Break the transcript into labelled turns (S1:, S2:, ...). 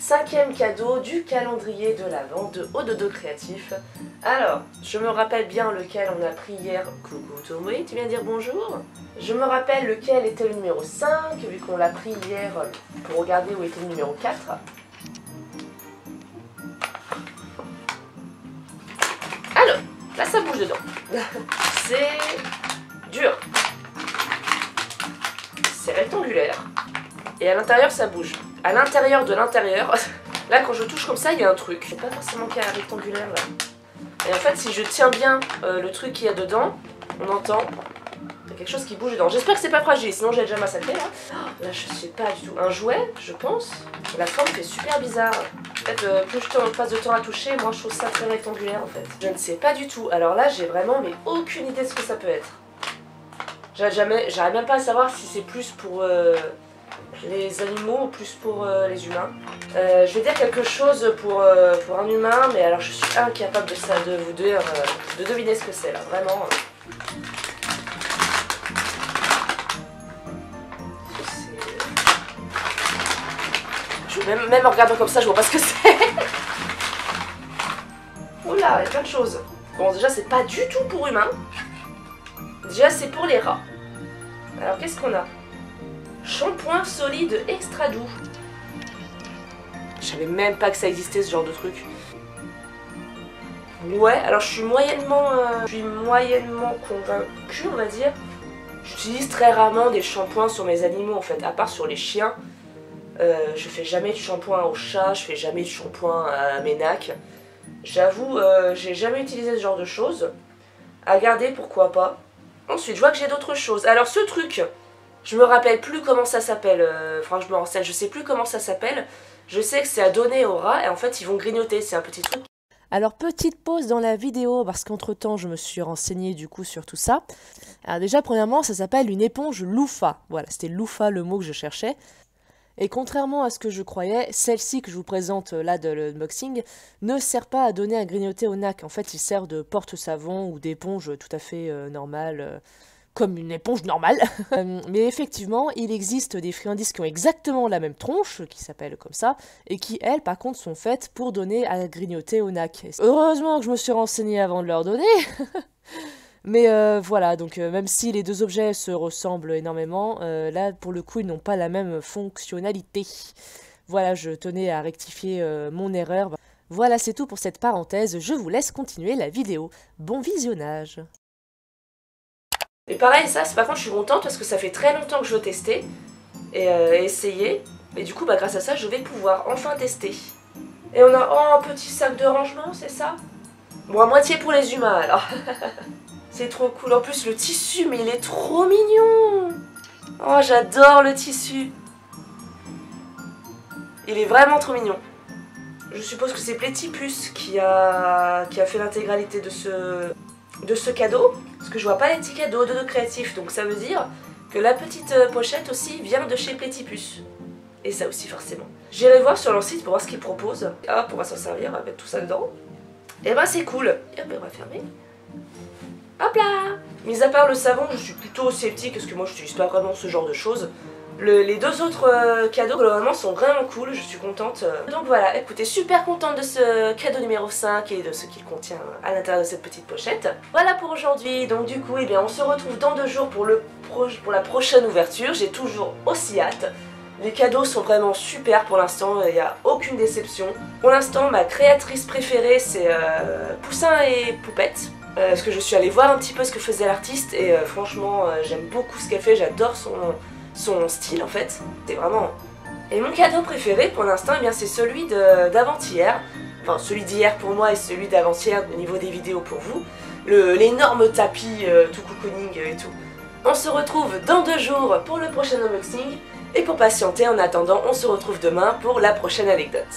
S1: 5e cadeau du calendrier de l'Avent de Ododo Créatif. Alors, je me rappelle bien lequel on a pris hier. Coucou Tomé, tu viens dire bonjour? Je me rappelle lequel était le numéro 5, vu qu'on l'a pris hier pour regarder où était le numéro 4. Alors, là ça bouge dedans. C'est dur. C'est rectangulaire. Et à l'intérieur ça bouge. À l'intérieur de l'intérieur, là quand je touche comme ça, il y a un truc. C'est pas forcément qu'il y a un rectangulaire là. Et en fait, si je tiens bien le truc qu'il y a dedans, on entend il y a quelque chose qui bouge dedans. J'espère que c'est pas fragile, sinon j'ai déjà massacré là. Là je sais pas du tout. Un jouet, je pense. La forme fait super bizarre. Peut-être plus je passe de temps à toucher, moi je trouve ça très rectangulaire en fait. Je ne sais pas du tout. Alors là, j'ai vraiment mais aucune idée de ce que ça peut être. J'arrive même pas à savoir si c'est plus pour les animaux ou plus pour les humains. Je vais dire quelque chose pour un humain, mais alors je suis incapable de vous dire, de deviner ce que c'est là, vraiment. Même en regardant comme ça, je vois pas ce que c'est. Oula, il y a plein de choses. Bon, déjà, c'est pas du tout pour humains. Déjà, c'est pour les rats. Alors, qu'est-ce qu'on a? Shampoing solide extra doux. Je savais même pas que ça existait ce genre de truc. Ouais, alors je suis moyennement convaincue, on va dire. J'utilise très rarement des shampoings sur mes animaux en fait, à part sur les chiens. Je fais jamais de shampoing au chat, je fais jamais de shampoing à mes nacs. J'avoue, j'ai jamais utilisé ce genre de choses. À garder, pourquoi pas. Ensuite, je vois que j'ai d'autres choses. Alors ce truc, je me rappelle plus comment ça s'appelle. Enfin, je me renseigne, je sais plus comment ça s'appelle. Je sais que c'est à donner aux rats et en fait ils vont grignoter, c'est un petit truc.
S2: Alors petite pause dans la vidéo parce qu'entre temps je me suis renseignée du coup sur tout ça. Alors déjà premièrement ça s'appelle une éponge loofah. Voilà, c'était loofah le mot que je cherchais. Et contrairement à ce que je croyais, celle-ci que je vous présente là de l'unboxing ne sert pas à donner à grignoter au nac. En fait il sert de porte-savon ou d'éponge tout à fait normale. Comme une éponge normale. Mais effectivement, il existe des friandises qui ont exactement la même tronche, qui s'appellent comme ça, et qui, elles, par contre, sont faites pour donner à grignoter au nac. Heureusement que je me suis renseignée avant de leur donner. Mais voilà, donc même si les deux objets se ressemblent énormément, là, pour le coup, ils n'ont pas la même fonctionnalité. Voilà, je tenais à rectifier mon erreur. Voilà, c'est tout pour cette parenthèse. Je vous laisse continuer la vidéo. Bon visionnage.
S1: Et pareil, ça, par contre, je suis contente parce que ça fait très longtemps que je veux tester et essayer. Et du coup, bah, grâce à ça, je vais pouvoir enfin tester. Et on a un petit sac de rangement, c'est ça? Bon, à moitié pour les humains, alors. C'est trop cool. En plus, le tissu, mais il est trop mignon. Oh, j'adore le tissu. Il est vraiment trop mignon. Je suppose que c'est Platypus qui a fait l'intégralité de ce cadeau. Parce que je vois pas les petits cadeaux de Créatif, donc ça veut dire que la petite pochette aussi vient de chez Platypus. Et ça aussi forcément. J'irai voir sur leur site pour voir ce qu'ils proposent. Hop, on va s'en servir, on va mettre tout ça dedans. Et ben c'est cool. Et hop, on va fermer. Hop là! Mis à part le savon, je suis plutôt sceptique parce que moi je n'utilise pas vraiment ce genre de choses. Les deux autres cadeaux globalement sont vraiment cool, je suis contente. Donc voilà, écoutez, super contente de ce cadeau numéro 5 et de ce qu'il contient à l'intérieur de cette petite pochette. Voilà pour aujourd'hui, donc du coup, eh bien, on se retrouve dans 2 jours pour la prochaine ouverture. J'ai toujours aussi hâte. Les cadeaux sont vraiment super pour l'instant, il n'y a aucune déception. Pour l'instant, ma créatrice préférée, c'est Poussin et Poupette. Parce que je suis allée voir un petit peu ce que faisait l'artiste et franchement, j'aime beaucoup ce qu'elle fait, j'adore son style en fait, c'est vraiment... Et mon cadeau préféré pour l'instant, eh c'est celui d'avant-hier, enfin celui d'hier pour moi et celui d'avant-hier au niveau des vidéos pour vous, l'énorme tapis tout cocooning et tout. On se retrouve dans 2 jours pour le prochain unboxing, et pour patienter en attendant, on se retrouve demain pour la prochaine anecdote.